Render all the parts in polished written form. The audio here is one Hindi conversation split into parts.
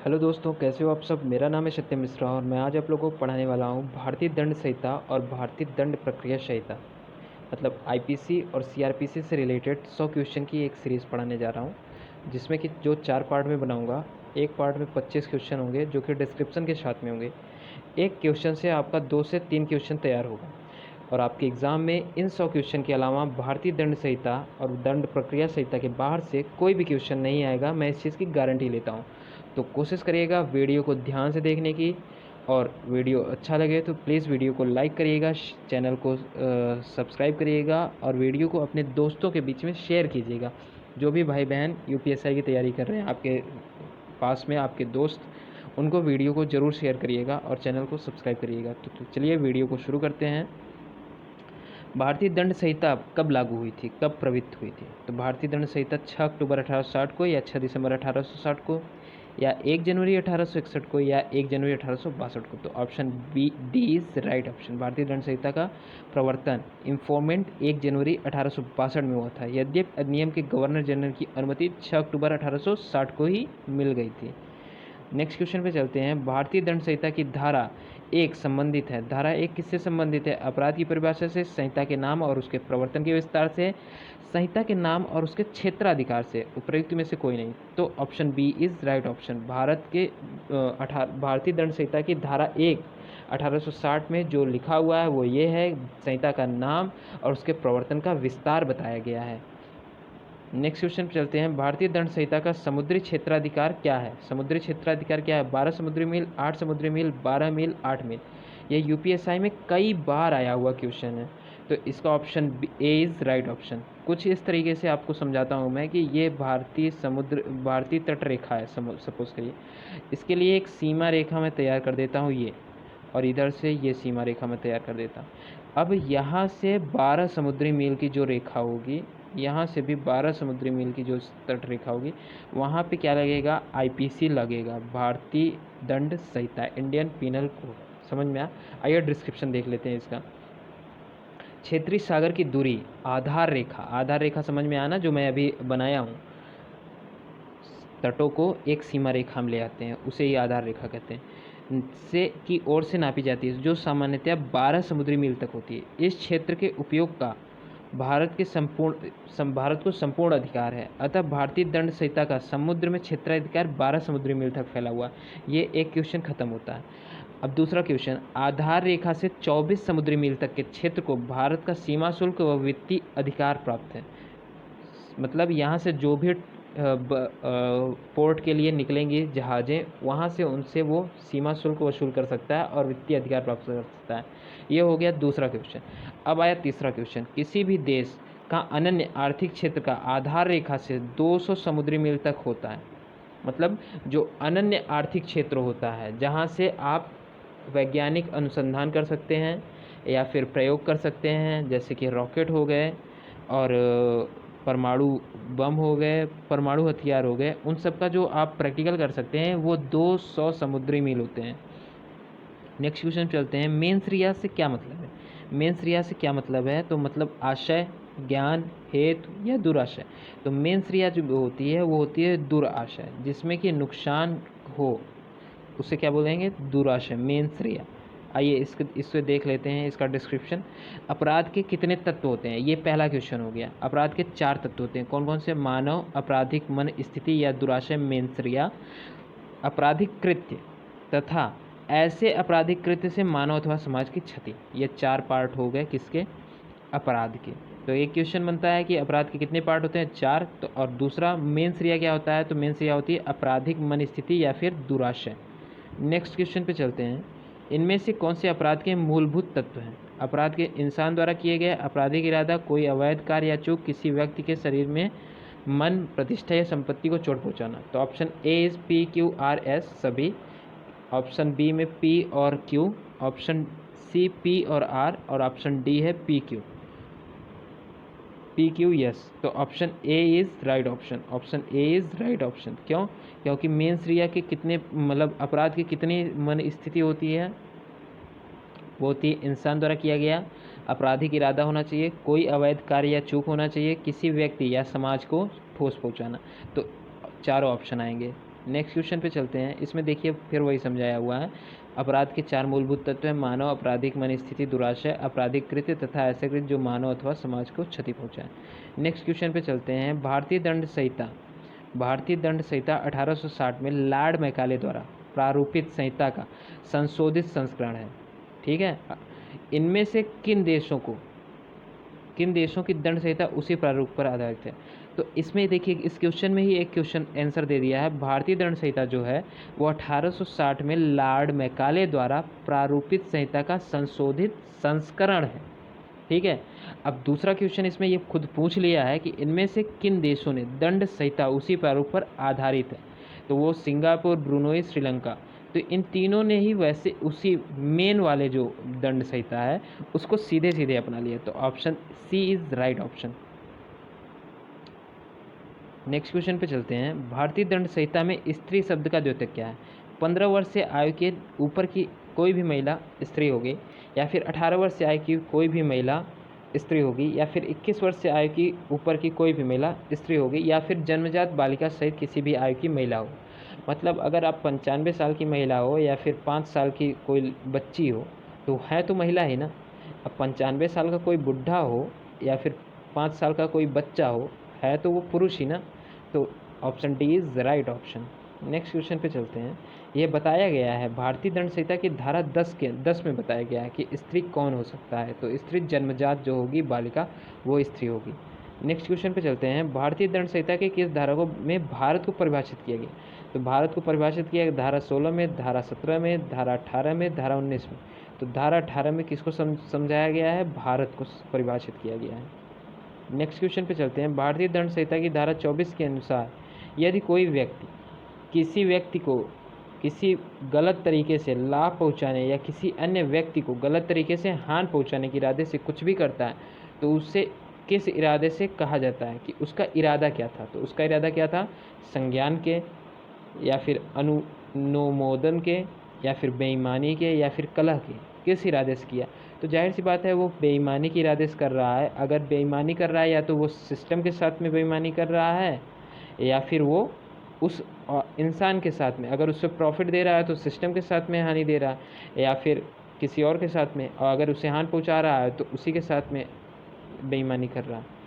हेलो दोस्तों, कैसे हो आप सब। मेरा नाम है सत्यम मिश्रा और मैं आज आप लोगों को पढ़ाने वाला हूँ भारतीय दंड संहिता और भारतीय दंड प्रक्रिया संहिता, मतलब आईपीसी और सीआरपीसी से रिलेटेड 100 क्वेश्चन की एक सीरीज़ पढ़ाने जा रहा हूँ, जिसमें कि जो 4 पार्ट में बनाऊँगा। एक पार्ट में 25 क्वेश्चन होंगे जो कि डिस्क्रिप्शन के साथ में होंगे। एक क्वेश्चन से आपका 2 से 3 क्वेश्चन तैयार होगा और आपके एग्ज़ाम में इन 100 क्वेश्चन के अलावा भारतीय दंड संहिता और दंड प्रक्रिया संहिता के बाहर से कोई भी क्वेश्चन नहीं आएगा। मैं इस चीज़ की गारंटी लेता हूँ। तो कोशिश करिएगा वीडियो को ध्यान से देखने की, और वीडियो अच्छा लगे तो प्लीज़ वीडियो को लाइक करिएगा, चैनल को सब्सक्राइब करिएगा और वीडियो को अपने दोस्तों के बीच में शेयर कीजिएगा। जो भी भाई बहन यूपीएसआई की तैयारी कर रहे हैं आपके पास में, आपके दोस्त, उनको वीडियो को ज़रूर शेयर करिएगा और चैनल को सब्सक्राइब करिएगा। तो चलिए वीडियो को शुरू करते हैं। भारतीय दंड संहिता कब लागू हुई थी, कब प्रवृत्त हुई थी? तो भारतीय दंड संहिता 6 अक्टूबर 1860 को, या 6 दिसंबर 1860 को, या 1 जनवरी 1861 को, या 1 जनवरी 1862 को। तो option B D is right option. भारतीय दंड संहिता का प्रवर्तन इन्फोर्मेंट 1 जनवरी 1862 में हुआ था, यद्यपि अधिनियम के गवर्नर जनरल की अनुमति 6 अक्टूबर 1860 को ही मिल गई थी। नेक्स्ट क्वेश्चन पे चलते हैं। भारतीय दंड संहिता की धारा 1 संबंधित है। धारा 1 किससे संबंधित है? अपराध की परिभाषा से, संहिता के नाम और उसके प्रवर्तन के विस्तार से, संहिता के नाम और उसके क्षेत्राधिकार से। उपयुक्त में से कोई नहीं। तो option B is right option. भारतीय दंड संहिता की धारा 1 1860 में जो लिखा हुआ है वो ये है, संहिता का नाम और उसके प्रवर्तन का विस्तार बताया गया है। नेक्स्ट क्वेश्चन पे चलते हैं। भारतीय दंड संहिता का समुद्री क्षेत्राधिकार क्या है? समुद्री क्षेत्राधिकार क्या है? 12 समुद्री मील, 8 समुद्री मील, 12 मील, 8 मील। ये यूपीएसआई में कई बार आया हुआ क्वेश्चन है, तो इसका option A is right option. कुछ इस तरीके से आपको समझाता हूँ मैं कि ये भारतीय तट रेखा है। सपोज करिए इसके लिए एक सीमा रेखा मैं तैयार कर देता हूँ ये, और इधर से ये सीमा रेखा मैं तैयार कर देता हूँ। अब यहाँ से 12 समुद्री मील की जो रेखा होगी, यहाँ से भी 12 समुद्री मील की जो तट रेखा होगी, वहाँ पे क्या लगेगा? आईपीसी लगेगा, भारतीय दंड संहिता, इंडियन पिनल कोड। समझ में आया? आइए डिस्क्रिप्शन देख लेते हैं इसका। क्षेत्रीय सागर की दूरी, आधार रेखा। आधार रेखा समझ में आया ना, जो मैं अभी बनाया हूँ। तटों को एक सीमा रेखा में ले आते हैं, उसे ही आधार रेखा कहते हैं, से की ओर से नापी जाती है, जो सामान्यतः 12 समुद्री मील तक होती है। इस क्षेत्र के उपयोग का भारत को संपूर्ण अधिकार है। अतः भारतीय दंड संहिता का समुद्र में क्षेत्राधिकार 12 समुद्री मील तक फैला हुआ। ये एक क्वेश्चन खत्म होता है। अब दूसरा क्वेश्चन, आधार रेखा से 24 समुद्री मील तक के क्षेत्र को भारत का सीमा शुल्क व वित्तीय अधिकार प्राप्त है। मतलब यहाँ से जो भी पोर्ट के लिए निकलेंगी जहाज़ें, वहाँ से उनसे वो सीमा शुल्क वसूल कर सकता है और वित्तीय अधिकार प्राप्त कर सकता है। ये हो गया दूसरा क्वेश्चन। अब आया तीसरा क्वेश्चन, किसी भी देश का अनन्य आर्थिक क्षेत्र का आधार रेखा से 200 समुद्री मील तक होता है। मतलब जो अनन्य आर्थिक क्षेत्र होता है, जहाँ से आप वैज्ञानिक अनुसंधान कर सकते हैं या फिर प्रयोग कर सकते हैं, जैसे कि रॉकेट हो गए और परमाणु बम हो गए, परमाणु हथियार हो गए, उन सब का जो आप प्रैक्टिकल कर सकते हैं, वो 200 समुद्री मील होते हैं। नेक्स्ट क्वेश्चन चलते हैं। मेंस रिया से क्या मतलब है? मेंस रिया से क्या मतलब है? तो मतलब आशय, ज्ञान, हेतु या दुराशय। तो मेंस रिया जो होती है वो होती है दुराशय, जिसमें कि नुकसान हो, उसे क्या बोलेंगे? दुराशय, मेंस रिया। आइए इससे देख लेते हैं इसका डिस्क्रिप्शन। अपराध के कितने तत्व होते हैं? ये पहला क्वेश्चन हो गया। अपराध के 4 तत्व होते हैं। कौन कौन से? मानव, आपराधिक मन स्थिति या दुराशय, मेंसरिया, आपराधिक कृत्य तथा ऐसे आपराधिक कृत्य से मानव अथवा समाज की क्षति। ये 4 पार्ट हो गए किसके? अपराध के। तो एक क्वेश्चन बनता है कि अपराध के कितने पार्ट होते हैं? 4। तो और दूसरा मेंसरिया क्या होता है? तो मेंसरिया होती है आपराधिक मन स्थिति या फिर दुराशय। नेक्स्ट क्वेश्चन पे चलते हैं। इनमें से कौन से अपराध के मूलभूत तत्व हैं? अपराध के इंसान द्वारा किए गए आपराधिक इरादा, कोई अवैध कार्य या चूक, किसी व्यक्ति के शरीर में, मन, प्रतिष्ठा या संपत्ति को चोट पहुंचाना। तो option A is P Q R S सभी, ऑप्शन बी में पी और क्यू, ऑप्शन सी पी और आर, और ऑप्शन डी है P Q. P Q yes. तो option A is right option. Option A is right option. क्यों? क्योंकि मेंस रिया के कितने, मतलब अपराध की कितनी मन स्थिति होती है? वो होती है इंसान द्वारा किया गया आपराधिक इरादा होना चाहिए, कोई अवैध कार्य या चूक होना चाहिए, किसी व्यक्ति या समाज को ठोस पहुंचाना। तो चारों ऑप्शन आएंगे। नेक्स्ट क्वेश्चन पे चलते हैं। इसमें देखिए फिर वही समझाया हुआ है। अपराध के 4 मूलभूत तत्व हैं: मानव, आपराधिक मन स्थिति, दुराशय, आपराधिक कृत्य तथा ऐसे कृत्य जो मानव अथवा समाज को क्षति पहुंचाए। नेक्स्ट क्वेश्चन पे चलते हैं। भारतीय दंड संहिता 1860 में लॉर्ड मैकाले द्वारा प्रारूपित संहिता का संशोधित संस्करण है। ठीक है। इनमें से किन देशों की दंड संहिता उसी प्रारूप पर आधारित है? तो इसमें देखिए इस क्वेश्चन में ही एक क्वेश्चन आंसर दे दिया है। भारतीय दंड संहिता जो है वो 1860 में लॉर्ड मैकाले द्वारा प्रारूपित संहिता का संशोधित संस्करण है। ठीक है। अब दूसरा क्वेश्चन इसमें ये खुद पूछ लिया है कि इनमें से किन देशों ने दंड संहिता उसी प्रारूप पर आधारित है? तो वो सिंगापुर, ब्रुनोई, श्रीलंका। तो इन तीनों ने ही वैसे उसी मेन वाले जो दंड संहिता है उसको सीधे सीधे अपना लिया। तो option C is right option. Next question पे चलते हैं। भारतीय दंड संहिता में स्त्री शब्द का द्योतक क्या है? 15 वर्ष से आयु के ऊपर की कोई भी महिला स्त्री होगी, या फिर 18 वर्ष से आयु की कोई भी महिला स्त्री होगी, या फिर 21 वर्ष से आयु की ऊपर की कोई भी महिला स्त्री होगी, या फिर जन्मजात बालिका सहित किसी भी आयु की महिला हो। मतलब अगर आप 95 साल की महिला हो या फिर 5 साल की कोई बच्ची हो तो है तो महिला ही ना। अब 95 साल का कोई बुढ़ा हो या फिर 5 साल का कोई बच्चा हो है तो वो पुरुष ही ना। तो option D is right option. Next question पे चलते हैं। यह बताया गया है भारतीय दंड संहिता की धारा 10 में बताया गया है कि स्त्री कौन हो सकता है? तो स्त्री जन्मजात जो होगी बालिका वो स्त्री होगी। नेक्स्ट क्वेश्चन पे चलते हैं। भारतीय दंड संहिता के किस धारा को में भारत को परिभाषित किया गया? तो भारत को परिभाषित किया गया धारा 16 में, धारा 17 में, धारा 18 में, धारा 19 में। तो धारा 18 में किसको समझाया गया है? भारत को परिभाषित किया गया है। नेक्स्ट क्वेश्चन पे चलते हैं। भारतीय दंड संहिता की धारा 24 के अनुसार यदि कोई व्यक्ति किसी व्यक्ति को किसी गलत तरीके से लाभ पहुंचाने या किसी अन्य व्यक्ति को गलत तरीके से हानि पहुंचाने के इरादे से कुछ भी करता है तो उसे किस इरादे से कहा जाता है कि उसका इरादा क्या था? तो उसका इरादा क्या था? संज्ञान के, या फिर अनुमोदन के, या फिर बेईमानी के, या फिर कलह के? किस इरादे से किया? तो जाहिर सी बात है वो बेईमानी के इरादे से कर रहा है। अगर बेईमानी कर रहा है या तो वो सिस्टम के साथ में बेईमानी कर रहा है, या फिर वो उस इंसान के साथ में, अगर उससे प्रॉफिट दे रहा है तो सिस्टम के साथ में हानि दे रहा है, या फिर किसी और के साथ में, और अगर उसे हानि पहुंचा रहा है तो उसी के साथ में बेईमानी कर रहा है।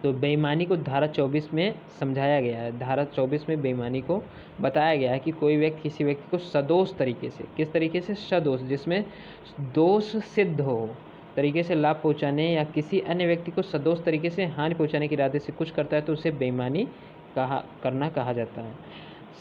तो बेईमानी को धारा 24 में समझाया गया है। धारा 24 में बेईमानी को बताया गया है कि कोई व्यक्ति किसी व्यक्ति को सदोष तरीके से, किस तरीके से? सदोष, जिसमें दोष सिद्ध हो तरीके से लाभ पहुंचाने या किसी अन्य व्यक्ति को सदोष तरीके से हानि पहुंचाने के इरादे से कुछ करता है तो उसे बेईमानी कहा जाता है।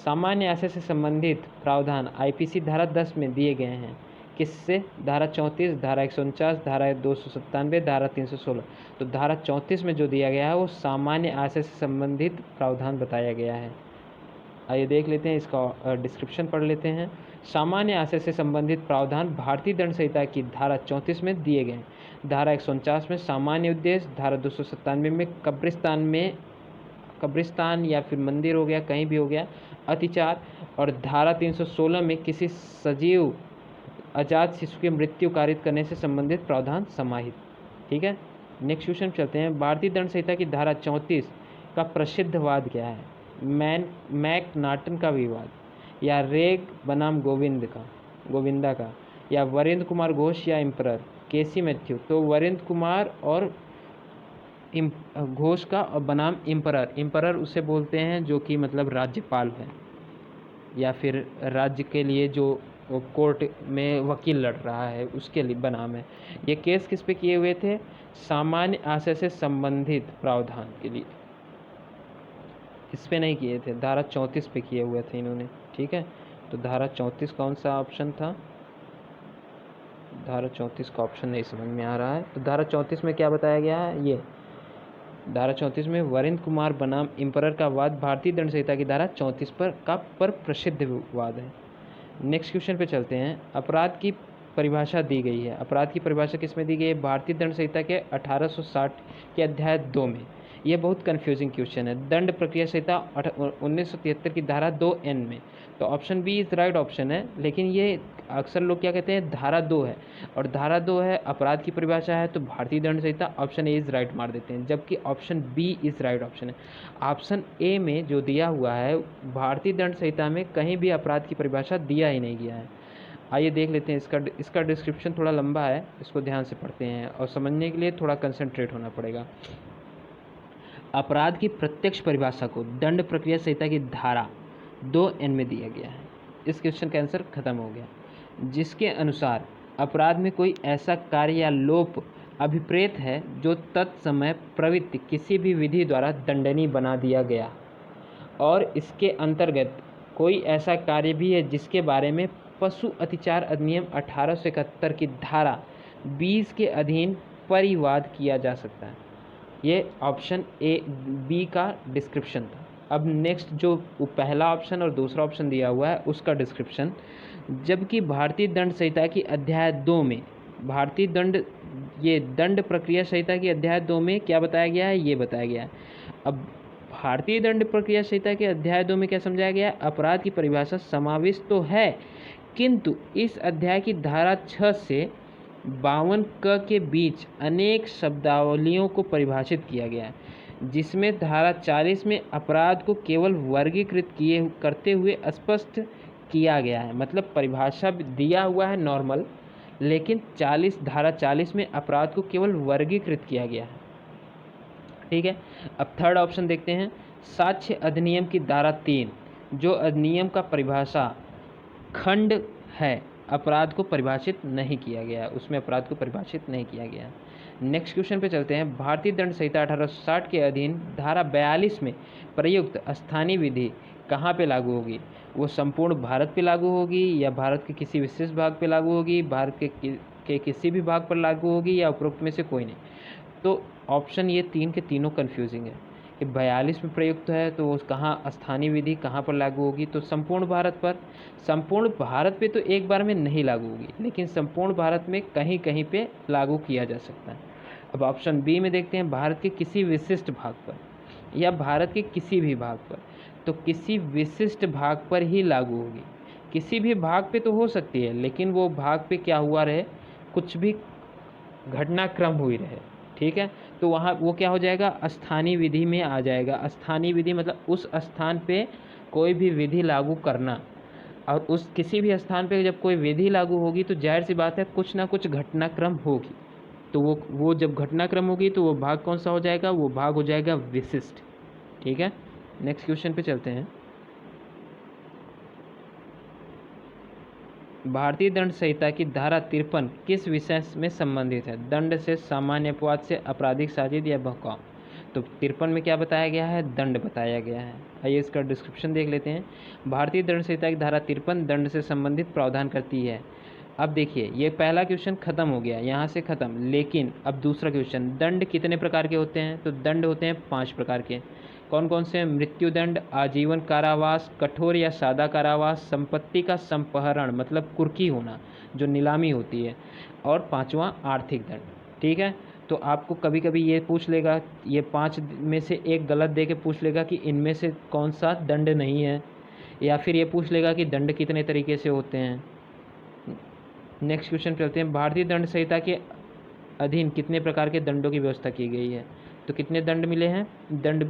सामान्य आशय से संबंधित प्रावधान आईपीसी धारा 10 में दिए गए हैं। किससे? धारा 34, धारा 149, धारा 297, धारा 316। तो धारा 34 में जो दिया गया है वो सामान्य आशय से संबंधित प्रावधान बताया गया है। आइए देख लेते हैं, इसका डिस्क्रिप्शन पढ़ लेते हैं। सामान्य आशय से संबंधित प्रावधान भारतीय दंड संहिता की धारा 34 में दिए गए हैं। धारा 149 में सामान्य उद्देश्य, धारा 297 में कब्रिस्तान या फिर मंदिर हो गया, कहीं भी हो गया, अतिचार, और धारा 316 में किसी सजीव अजात शिशु की मृत्यु कारित करने से संबंधित प्रावधान समाहित। ठीक है। नेक्स्ट क्वेश्चन चलते हैं। भारतीय दंड संहिता की धारा 34 का प्रसिद्ध वाद क्या है? मैकनाटन का विवाद, या रेग बनाम गोविंदा का, या वरेंद्र कुमार घोष या एम्परर केसी मैथ्यू? तो वरेंद्र कुमार और घोष का, और बनाम एम्परर उसे बोलते हैं जो कि मतलब राज्यपाल है, या फिर राज्य के लिए जो कोर्ट में वकील लड़ रहा है उसके लिए बनाम है। ये केस किस पे किए हुए थे? सामान्य आशय से संबंधित प्रावधान के लिए, इस पे नहीं किए थे, धारा 34 पे किए हुए थे इन्होंने। ठीक है। तो धारा 34 कौन सा ऑप्शन था? धारा 34 का ऑप्शन नहीं समझ में आ रहा है। तो धारा 34 में क्या बताया गया है? ये धारा 34 में वरेंद्र कुमार बनाम एम्परर का वाद भारतीय दंड संहिता की धारा 34 पर प्रसिद्ध वाद है। नेक्स्ट क्वेश्चन पे चलते हैं। अपराध की परिभाषा दी गई है। अपराध की परिभाषा किस में दी गई है? भारतीय दंड संहिता के 1860 के अध्याय 2 में। ये बहुत कन्फ्यूजिंग क्वेश्चन है। दंड प्रक्रिया संहिता 1973 की धारा 2N में, तो option B is right option है। लेकिन ये अक्सर लोग क्या कहते हैं, धारा 2 है, और धारा 2 है, अपराध की परिभाषा है, तो भारतीय दंड संहिता ऑप्शन ए इज राइट मार देते हैं, जबकि option B is right option है। ऑप्शन ए में जो दिया हुआ है भारतीय दंड संहिता में कहीं भी अपराध की परिभाषा दिया ही नहीं गया है। आइए देख लेते हैं, इसका डिस्क्रिप्शन थोड़ा लंबा है, इसको ध्यान से पढ़ते हैं और समझने के लिए थोड़ा कंसंट्रेट होना पड़ेगा। अपराध की प्रत्यक्ष परिभाषा को दंड प्रक्रिया संहिता की धारा 2N में दिया गया है। इस क्वेश्चन का आंसर खत्म हो गया, जिसके अनुसार अपराध में कोई ऐसा कार्य या लोप अभिप्रेत है जो तत्समय प्रवृत्ति किसी भी विधि द्वारा दंडनीय बना दिया गया, और इसके अंतर्गत कोई ऐसा कार्य भी है जिसके बारे में पशु अतिचार अधिनियम 1871 की धारा 20 के अधीन परिवाद किया जा सकता है। ये ऑप्शन ए बी का डिस्क्रिप्शन था। अब नेक्स्ट जो पहला ऑप्शन और दूसरा ऑप्शन दिया हुआ है उसका डिस्क्रिप्शन, जबकि भारतीय दंड संहिता की अध्याय 2 में दंड प्रक्रिया संहिता की अध्याय 2 में क्या बताया गया है, ये बताया गया है। अब भारतीय दंड प्रक्रिया संहिता के अध्याय 2 में क्या समझाया गया है, अपराध की परिभाषा समाविष्ट तो है, किंतु इस अध्याय की धारा 6 से 52 क के बीच अनेक शब्दावलियों को परिभाषित किया गया है, जिसमें धारा 40 में अपराध को केवल वर्गीकृत करते हुए स्पष्ट किया गया है। मतलब परिभाषा दिया हुआ है नॉर्मल, लेकिन धारा 40 में अपराध को केवल वर्गीकृत किया गया है। ठीक है, अब थर्ड ऑप्शन देखते हैं। साक्ष्य अधिनियम की धारा 3, जो अधिनियम का परिभाषा खंड है, अपराध को परिभाषित नहीं किया गया है, उसमें अपराध को परिभाषित नहीं किया गया है। नेक्स्ट क्वेश्चन पे चलते हैं। भारतीय दंड संहिता 1860 के अधीन धारा 42 में प्रयुक्त स्थानीय विधि कहाँ पे लागू होगी? वो संपूर्ण भारत पे लागू होगी, या भारत के किसी विशेष भाग पे लागू होगी, भारत के किसी भी भाग पर लागू होगी, या उपरोक्त में से कोई नहीं? तो ऑप्शन ये तीन के तीनों कन्फ्यूजिंग है कि 42 में प्रयुक्त है तो वो कहाँ स्थानीय विधि कहाँ पर लागू होगी? तो संपूर्ण भारत पे तो एक बार में नहीं लागू होगी, लेकिन संपूर्ण भारत में कहीं कहीं पे लागू किया जा सकता है। अब ऑप्शन बी में देखते हैं, भारत के किसी विशिष्ट भाग पर या भारत के किसी भी भाग पर, तो किसी विशिष्ट भाग पर ही लागू होगी। किसी भी भाग पे तो हो सकती है, लेकिन वो भाग पे क्या हुआ रहे, कुछ भी घटनाक्रम हुई रहे। ठीक है, तो वहाँ वो क्या हो जाएगा, स्थानीय विधि में आ जाएगा। स्थानीय विधि मतलब उस स्थान पे कोई भी विधि लागू करना, और उस किसी भी स्थान पे जब कोई विधि लागू होगी तो जाहिर सी बात है कुछ ना कुछ घटनाक्रम होगी। तो वो जब घटनाक्रम होगी तो वो भाग कौन सा हो जाएगा, वो भाग हो जाएगा विशिष्ट। ठीक है, नेक्स्ट क्वेश्चन पे चलते हैं। भारतीय दंड संहिता की धारा 53 किस विषय में संबंधित है? दंड से, सामान्य अपवाद से, आपराधिक साजिश या बहकाव? तो 53 में क्या बताया गया है, दंड बताया गया है। आइए इसका डिस्क्रिप्शन देख लेते हैं। भारतीय दंड संहिता की धारा 53 दंड से संबंधित प्रावधान करती है। अब देखिए, ये पहला क्वेश्चन खत्म हो गया, यहाँ से खत्म। लेकिन अब दूसरा क्वेश्चन, दंड कितने प्रकार के होते हैं? तो दंड होते हैं 5 प्रकार के। कौन कौन से? मृत्युदंड, आजीवन कारावास, कठोर या सादा कारावास, संपत्ति का संपहरण मतलब कुर्की होना जो नीलामी होती है, और 5वां आर्थिक दंड। ठीक है, तो आपको कभी कभी ये पूछ लेगा, ये 5 में से एक गलत दे के पूछ लेगा कि इनमें से कौन सा दंड नहीं है, या फिर ये पूछ लेगा कि दंड कितने तरीके से होते हैं। नेक्स्ट क्वेश्चन चलते हैं। भारतीय दंड संहिता के अधीन कितने प्रकार के दंडों की व्यवस्था की गई है? तो कितने दंड मिले हैं? दंड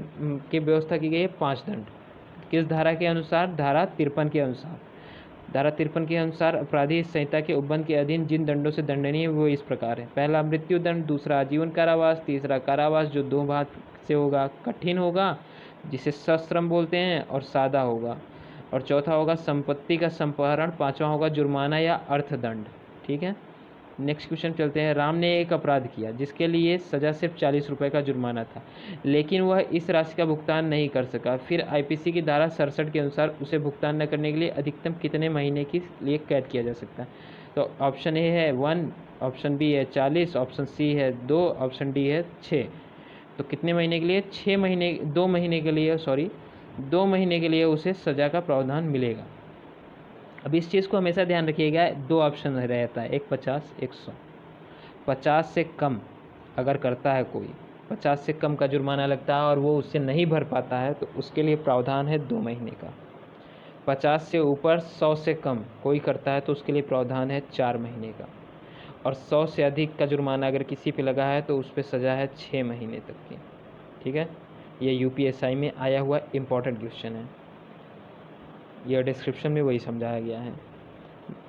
की व्यवस्था की गई है 5 दंड। किस धारा के अनुसार? धारा 53 के अनुसार। धारा 53 के अनुसार अपराधी संहिता के उपबंध के अधीन जिन दंडों से दंडनीय है वो इस प्रकार है। पहला मृत्यु दंड, दूसरा आजीवन कारावास, तीसरा कारावास जो 2 भाग से होगा, कठिन होगा जिसे सश्रम बोलते हैं, और सादा होगा, और चौथा होगा संपत्ति का संपहरण, 5वां होगा जुर्माना या अर्थदंड। ठीक है, नेक्स्ट क्वेश्चन चलते हैं। राम ने एक अपराध किया जिसके लिए सज़ा सिर्फ 40 रुपये का जुर्माना था, लेकिन वह इस राशि का भुगतान नहीं कर सका। फिर आईपीसी की धारा 67 के अनुसार उसे भुगतान न करने के लिए अधिकतम कितने महीने के लिए कैद किया जा सकता है? तो ऑप्शन ए है 1, ऑप्शन बी है 40, ऑप्शन सी है 2, ऑप्शन डी है 6। तो कितने महीने के लिए? 2 महीने के लिए उसे सज़ा का प्रावधान मिलेगा। अब इस चीज़ को हमेशा ध्यान रखिएगा, 2 ऑप्शन रहता है, एक 50, एक 100। 50 से कम अगर करता है कोई 50 से कम का जुर्माना लगता है और वो उससे नहीं भर पाता है तो उसके लिए प्रावधान है 2 महीने का। 50 से ऊपर 100 से कम कोई करता है तो उसके लिए प्रावधान है 4 महीने का। और 100 से अधिक का जुर्माना अगर किसी पे लगा है तो उस पर सज़ा है 6 महीने तक की। ठीक है, ये यूपीएसआई में आया हुआ इम्पॉर्टेंट क्वेश्चन है। यह डिस्क्रिप्शन में वही समझाया गया है।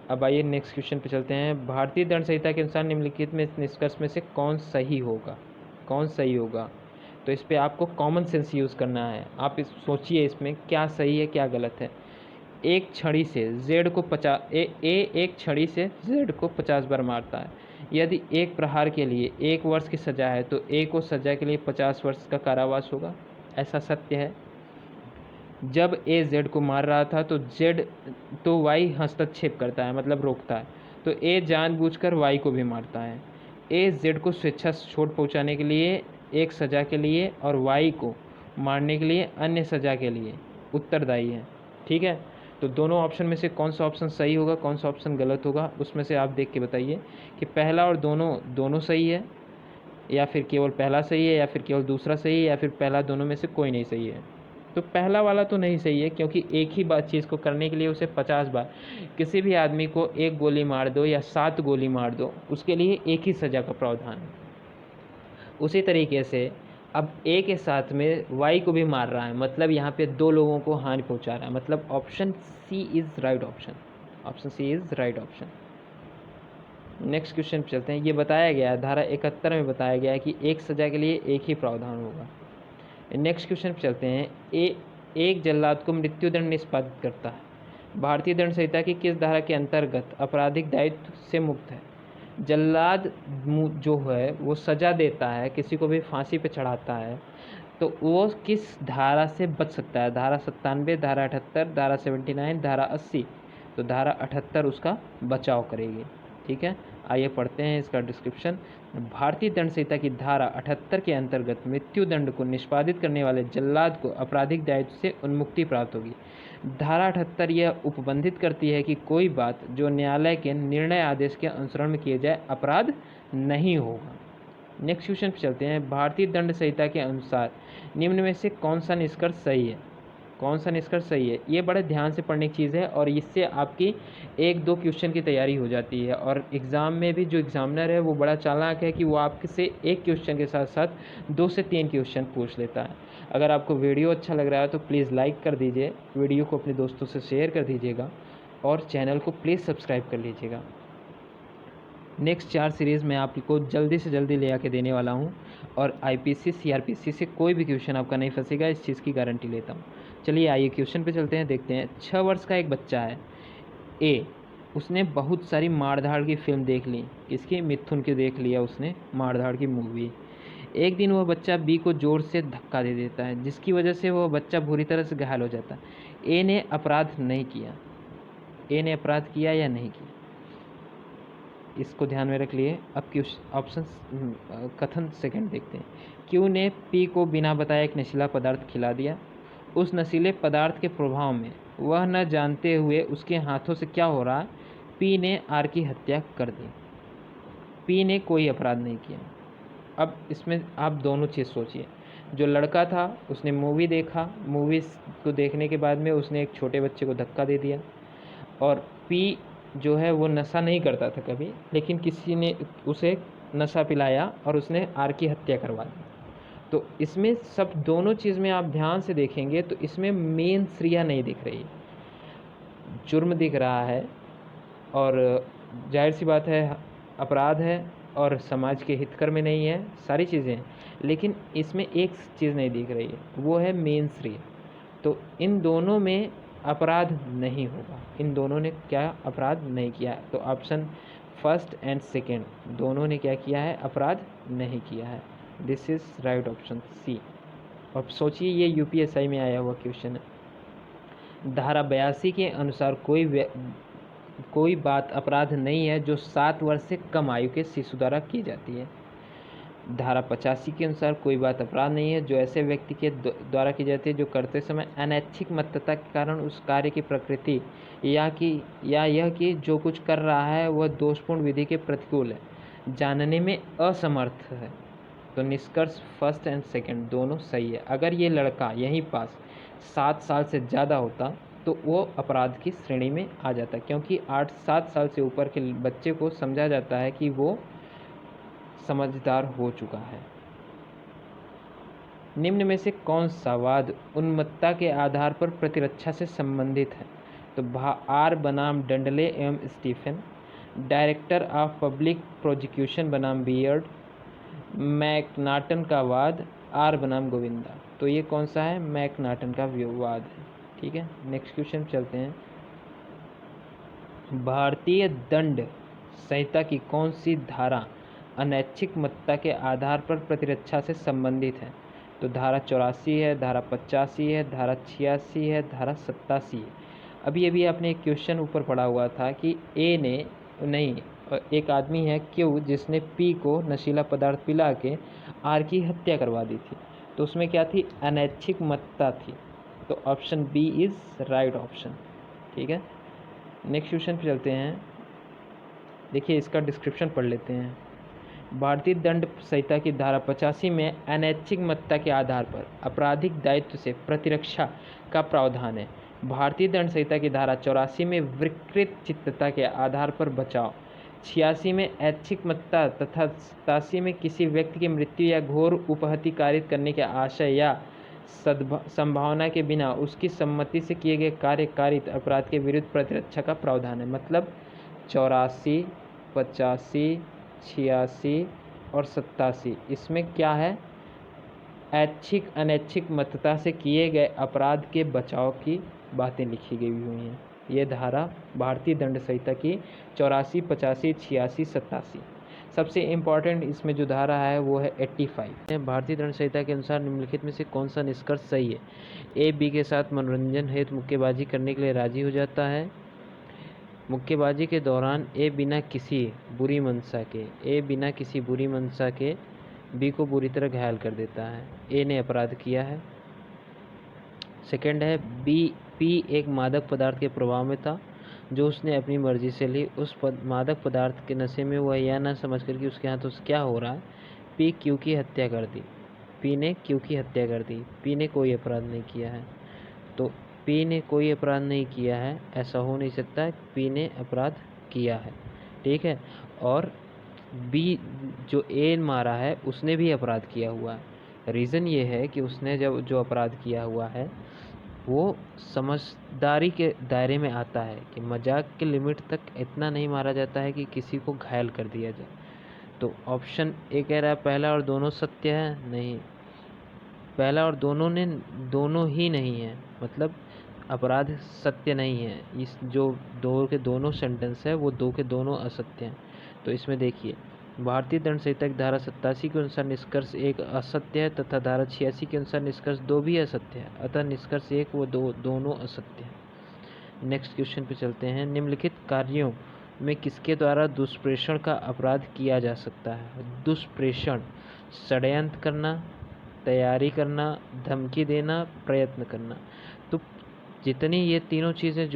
अब आइए नेक्स्ट क्वेश्चन पे चलते हैं। भारतीय दंड संहिता के अनुसार निम्नलिखित में निष्कर्ष में से कौन सही होगा? कौन सही होगा? तो इस पे आपको कॉमन सेंस यूज़ करना है। आप इस सोचिए इसमें क्या सही है क्या गलत है। एक छड़ी से जेड को 50 एक छड़ी से जेड को 50 बार मारता है। यदि एक प्रहार के लिए 1 वर्ष की सज़ा है तो ए को सज़ा के लिए 50 वर्ष का कारावास होगा। ऐसा सत्य है। जब ए जेड को मार रहा था तो वाई हस्तक्षेप करता है, मतलब रोकता है, तो ए जानबूझकर वाई को भी मारता है। ए जेड को स्वेच्छा से चोट पहुंचाने के लिए एक सज़ा के लिए और वाई को मारने के लिए अन्य सज़ा के लिए उत्तरदायी है। ठीक है, तो दोनों ऑप्शन में से कौन सा ऑप्शन सही होगा, कौन सा ऑप्शन गलत होगा, उसमें से आप देख के बताइए कि पहला और दोनों सही है, या फिर केवल पहला सही है, या फिर केवल दूसरा सही है, या फिर पहला दोनों में से कोई नहीं सही है। तो पहला वाला तो नहीं सही है, क्योंकि एक ही बात चीज़ को करने के लिए उसे 50 बार, किसी भी आदमी को 1 गोली मार दो या 7 गोली मार दो, उसके लिए एक ही सज़ा का प्रावधान है। उसी तरीके से अब ए के साथ में वाई को भी मार रहा है, मतलब यहाँ पे 2 लोगों को हानि पहुँचा रहा है, मतलब option C is right option. Option C is right option. Next question पे चलते हैं। ये बताया गया है, धारा 71 में बताया गया है कि एक सज़ा के लिए एक ही प्रावधान होगा। नेक्स्ट क्वेश्चन पे चलते हैं। एक जल्लाद को मृत्युदंड निष्पादित करता है। भारतीय दंड संहिता की किस धारा के अंतर्गत आपराधिक दायित्व से मुक्त है? जल्लाद जो है वो सज़ा देता है, किसी को भी फांसी पे चढ़ाता है, तो वो किस धारा से बच सकता है? धारा 97, धारा 78, धारा 79, धारा 80। तो धारा 78 उसका बचाव करेगी। ठीक है, आइए पढ़ते हैं इसका डिस्क्रिप्शन। भारतीय दंड संहिता की धारा 78 के अंतर्गत मृत्युदंड को निष्पादित करने वाले जल्लाद को आपराधिक दायित्व से उन्मुक्ति प्राप्त होगी। धारा 78 यह उपबंधित करती है कि कोई बात जो न्यायालय के निर्णय आदेश के अनुसरण में किए जाए अपराध नहीं होगा। नेक्स्ट क्वेश्चन पे चलते हैं। भारतीय दंड संहिता के अनुसार निम्न में से कौन सा निष्कर्ष सही है? कौन सा निष्कर्ष सही है? ये बड़े ध्यान से पढ़ने की चीज़ है और इससे आपकी 1-2 क्वेश्चन की तैयारी हो जाती है। और एग्ज़ाम में भी जो एग्ज़ामिनर है वो बड़ा चालाक है कि वो आपसे 1 क्वेश्चन के साथ साथ 2 से 3 क्वेश्चन पूछ लेता है। अगर आपको वीडियो अच्छा लग रहा है तो प्लीज़ लाइक कर दीजिए, वीडियो को अपने दोस्तों से शेयर कर दीजिएगा और चैनल को प्लीज़ सब्सक्राइब कर लीजिएगा। नेक्स्ट 4 सीरीज़ मैं आपको जल्दी से जल्दी ले आके देने वाला हूँ और आईपीसी सीआरपीसी से कोई भी क्वेश्चन आपका नहीं फंसेगा, इस चीज़ की गारंटी लेता हूँ। चलिए आइए क्वेश्चन पे चलते हैं, देखते हैं। 6 वर्ष का एक बच्चा है ए, उसने बहुत सारी मारधाड़ की फिल्म देख ली। इसकी मिथुन की देख लिया उसने मारधाड़ की मूवी। एक दिन वह बच्चा बी को जोर से धक्का दे देता है, जिसकी वजह से वह बच्चा बुरी तरह से घायल हो जाता है। ए ने अपराध नहीं किया। ए ने अपराध किया या नहीं किया, इसको ध्यान में रख लिए। अब ऑप्शन कथन सेकंड देखते हैं। क्यू ने पी को बिना बताए एक नशीला पदार्थ खिला दिया। उस नशीले पदार्थ के प्रभाव में वह न जानते हुए उसके हाथों से क्या हो रहा, पी ने आर की हत्या कर दी। पी ने कोई अपराध नहीं किया। अब इसमें आप दोनों चीज़ सोचिए। जो लड़का था उसने मूवी देखा, मूवी को देखने के बाद में उसने एक छोटे बच्चे को धक्का दे दिया। और पी जो है वो नशा नहीं करता था कभी, लेकिन किसी ने उसे नशा पिलाया और उसने आर की हत्या करवा दी। तो इसमें सब दोनों चीज़ में आप ध्यान से देखेंगे तो इसमें मेन श्रिया नहीं दिख रही है, जुर्म दिख रहा है और जाहिर सी बात है अपराध है और समाज के हितकर में नहीं है, सारी चीज़ें, लेकिन इसमें एक चीज़ नहीं दिख रही है, वो है मेन श्रिया। तो इन दोनों में अपराध नहीं होगा, इन दोनों ने क्या अपराध नहीं किया। तो ऑप्शन फर्स्ट एंड सेकेंड दोनों ने क्या किया है, अपराध नहीं किया है। This is right option C. अब सोचिए ये यूपीएसआई में आया हुआ क्वेश्चन है। धारा 82 के अनुसार कोई बात अपराध नहीं है जो 7 वर्ष से कम आयु के शिशु द्वारा की जाती है। धारा 85 के अनुसार कोई बात अपराध नहीं है जो ऐसे व्यक्ति के द्वारा की जाती है जो करते समय अनैच्छिक मत्तता के कारण उस कार्य की प्रकृति या यह कि जो कुछ कर रहा है वह दोषपूर्ण विधि के प्रतिकूल है, जानने में असमर्थ है। तो निष्कर्ष फर्स्ट एंड सेकंड दोनों सही है। अगर ये लड़का यहीं पास 7 साल से ज़्यादा होता तो वो अपराध की श्रेणी में आ जाता, क्योंकि 8-7 साल से ऊपर के बच्चे को समझा जाता है कि वो समझदार हो चुका है। निम्न में से कौन सा वाद उन्मत्तता के आधार पर प्रतिरक्षा से संबंधित है? तो आर बनाम डंडले एवं Stephen, director of public prosecution बनाम बियर्ड, मैकनाटन का वाद, आर बनाम गोविंदा। तो ये कौन सा है? मैकनाटन का वाद है। ठीक है, नेक्स्ट क्वेश्चन चलते हैं। भारतीय दंड संहिता की कौन सी धारा अनैच्छिक मत्ता के आधार पर प्रतिरक्षा से संबंधित है? तो धारा 84 है, धारा 85 है, धारा 86 है, धारा 87 है। अभी अभी आपने एक क्वेश्चन ऊपर पढ़ा हुआ था कि ए ने नहीं, एक आदमी है क्यू जिसने पी को नशीला पदार्थ पिला के आर की हत्या करवा दी थी। तो उसमें क्या थी? अनैच्छिक मत्ता थी। तो option B is right option. ठीक है, नेक्स्ट क्वेश्चन पे चलते हैं। देखिए इसका डिस्क्रिप्शन पढ़ लेते हैं। भारतीय दंड संहिता की धारा 85 में अनैच्छिक मत्ता के आधार पर आपराधिक दायित्व से प्रतिरक्षा का प्रावधान है। भारतीय दंड संहिता की धारा 84 में विकृत चित्तता के आधार पर बचाव, 86 में ऐच्छिक मत्ता तथा 87 में किसी व्यक्ति की मृत्यु या घोर उपहति कारित करने के आशय या संभावना के बिना उसकी सम्मति से किए गए कार्य कारित अपराध के विरुद्ध प्रतिरक्षा का प्रावधान है। मतलब 84, 85, 86 और 87 इसमें क्या है? ऐच्छिक अनैच्छिक मतता से किए गए अपराध के बचाव की बातें लिखी गई हुई हैं। ये धारा भारतीय दंड संहिता की 84, 85, 86, 87। सबसे इम्पॉर्टेंट इसमें जो धारा है वो है 85। भारतीय दंड संहिता के अनुसार निम्नलिखित में से कौन सा निष्कर्ष सही है? ए बी के साथ मनोरंजन हेतु मुक्केबाजी करने के लिए राजी हो जाता है। मुक्केबाजी के दौरान ए बिना किसी बुरी मंशा के बी को बुरी तरह घायल कर देता है। ए ने अपराध किया है। सेकंड है पी एक मादक पदार्थ के प्रभाव में था जो उसने अपनी मर्जी से ली। उस मादक पदार्थ के नशे में वह यह न समझ कर कि उसके हाथों से क्या हो रहा है पी क्यू की हत्या कर दी। पी ने कोई अपराध नहीं किया है। तो पी ने कोई अपराध नहीं किया है, ऐसा हो नहीं सकता। पी ने अपराध किया है। ठीक है, और बी जो ए मारा है उसने भी अपराध किया हुआ है। रीज़न ये है कि उसने जो अपराध किया हुआ है वो समझदारी के दायरे में आता है कि मजाक के लिमिट तक इतना नहीं मारा जाता है कि किसी को घायल कर दिया जाए। तो ऑप्शन ए कह रहा है पहला और दोनों सत्य है। नहीं, पहला और दोनों ही नहीं है, मतलब अपराध सत्य नहीं है। इस जो दो के दोनों सेंटेंस है वो दो के दोनों असत्य हैं। तो इसमें देखिए भारतीय दंड संहिता की धारा 87 के अनुसार निष्कर्ष एक असत्य है तथा धारा 86 के अनुसार निष्कर्ष दो भी असत्य है। अतः निष्कर्ष एक व दो दोनों असत्य है। नेक्स्ट क्वेश्चन पे चलते हैं। निम्नलिखित कार्यों में किसके द्वारा दुष्प्रेषण का अपराध किया जा सकता है? दुष्प्रेषण: षड्यंत्र करना, तैयारी करना, धमकी देना, प्रयत्न करना। तो जितनी ये तीनों चीज़ें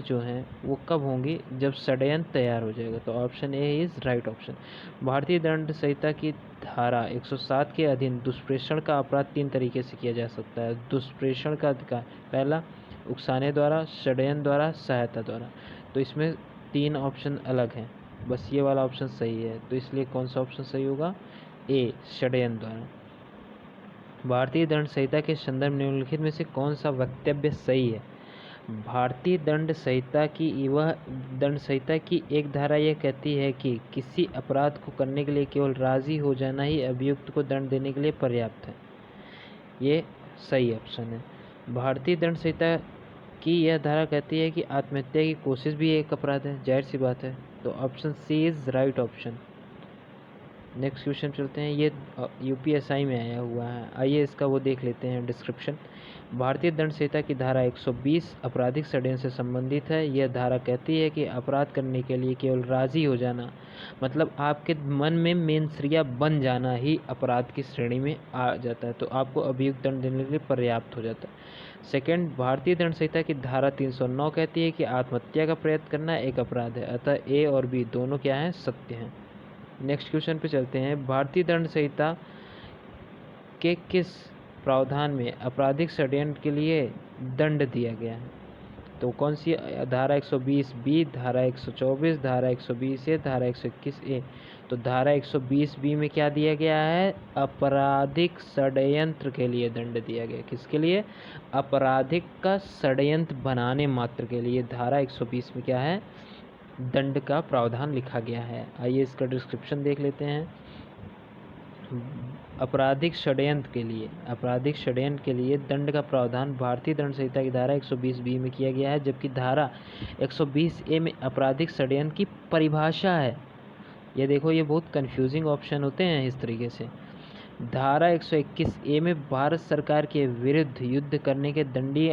जो हैं वो कब होंगी? जब षड्यंत्र तैयार हो जाएगा। तो option A is right option. भारतीय दंड संहिता की धारा 107 के अधीन दुष्प्रेषण का अपराध 3 तरीके से किया जा सकता है। दुष्प्रेषण का अधिकार: पहला उकसाने द्वारा, षड्यंत्र द्वारा, सहायता द्वारा। तो इसमें 3 ऑप्शन अलग हैं, बस ये वाला ऑप्शन सही है। तो इसलिए कौन सा ऑप्शन सही होगा? ए, षड्यंत्र द्वारा। भारतीय दंड संहिता के संदर्भ निम्नलिखित में से कौन सा वक्तव्य सही है? भारतीय दंड संहिता की एक धारा यह कहती है कि किसी अपराध को करने के लिए केवल राजी हो जाना ही अभियुक्त को दंड देने के लिए पर्याप्त है। ये सही ऑप्शन है। भारतीय दंड संहिता की यह धारा कहती है कि आत्महत्या की कोशिश भी एक अपराध है, जाहिर सी बात है। तो option C is right option. Next question चलते हैं। ये यूपीएसआई में आया हुआ है, आइए इसका वो देख लेते हैं डिस्क्रिप्शन। भारतीय दंड संहिता की धारा 120 आपराधिक षड्यंत्र से संबंधित है। यह धारा कहती है कि अपराध करने के लिए केवल राजी हो जाना, मतलब आपके मन में मेनसरिया बन जाना ही अपराध की श्रेणी में आ जाता है। तो आपको अभियुक्त दंड देने के लिए पर्याप्त हो जाता है। सेकंड, भारतीय दंड संहिता की धारा 309 कहती है कि आत्महत्या का प्रयत्न करना एक अपराध है। अतः ए और बी दोनों क्या हैं? सत्य हैं। नेक्स्ट क्वेश्चन पे चलते हैं। भारतीय दंड संहिता के किस प्रावधान में आपराधिक षड्यंत्र के लिए दंड दिया गया है? तो कौन सी धारा 120 बी, धारा 124, धारा 120 ए, धारा 121 ए? तो धारा 120 बी में क्या दिया गया है? आपराधिक षड्यंत्र के लिए दंड दिया गया। किसके लिए? आपराधिक का षड्यंत्र बनाने मात्र के लिए धारा 120 में क्या है? दंड का प्रावधान लिखा गया है। आइए इसका डिस्क्रिप्शन देख लेते हैं। आपराधिक षड्यंत्र के लिए दंड का प्रावधान भारतीय दंड संहिता की धारा 120 बी में किया गया है, जबकि धारा 120 ए में आपराधिक षड्यंत्र की परिभाषा है। ये देखो, ये बहुत कंफ्यूजिंग ऑप्शन होते हैं इस तरीके से। धारा 121 ए में भारत सरकार के विरुद्ध युद्ध करने के दंडनीय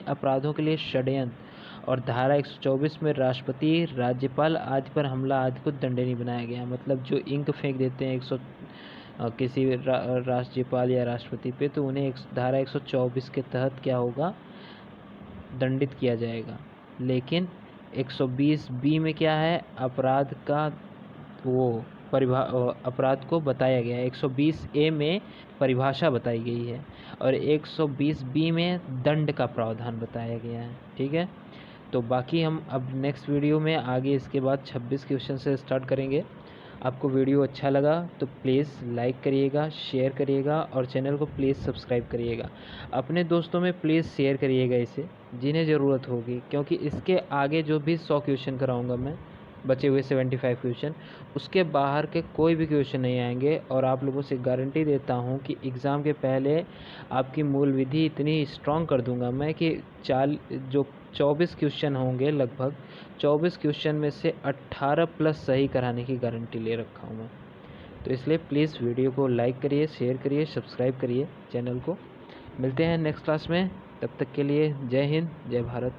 अपराधों के लिए षड्यंत्र, और धारा 124 में राष्ट्रपति, राज्यपाल आदि पर हमला आदि को दंडनीय बनाया गया है। मतलब जो इंक फेंक देते हैं किसी राज्यपाल या राष्ट्रपति पे, तो उन्हें धारा 124 के तहत क्या होगा? दंडित किया जाएगा। लेकिन 120 बी में क्या है? अपराध का अपराध को बताया गया है। 120 ए में परिभाषा बताई गई है और 120 बी में दंड का प्रावधान बताया गया है। ठीक है, तो बाकी हम अब नेक्स्ट वीडियो में आगे इसके बाद 26 क्वेश्चन से स्टार्ट करेंगे। आपको वीडियो अच्छा लगा तो प्लीज़ लाइक करिएगा, शेयर करिएगा और चैनल को प्लीज़ सब्सक्राइब करिएगा। अपने दोस्तों में प्लीज़ शेयर करिएगा इसे, जिन्हें ज़रूरत होगी, क्योंकि इसके आगे जो भी 100 क्वेश्चन कराऊंगा मैं, बचे हुए 75 क्वेश्चन, उसके बाहर के कोई भी क्वेश्चन नहीं आएंगे। और आप लोगों से गारंटी देता हूं कि एग्ज़ाम के पहले आपकी मूल विधि इतनी स्ट्रॉन्ग कर दूंगा मैं कि 24 क्वेश्चन होंगे, लगभग 24 क्वेश्चन में से 18 प्लस सही कराने की गारंटी ले रखा हूँ मैं। तो इसलिए प्लीज़ वीडियो को लाइक करिए, शेयर करिए, सब्सक्राइब करिए चैनल को। मिलते हैं नेक्स्ट क्लास में, तब तक के लिए जय हिंद, जय भारत।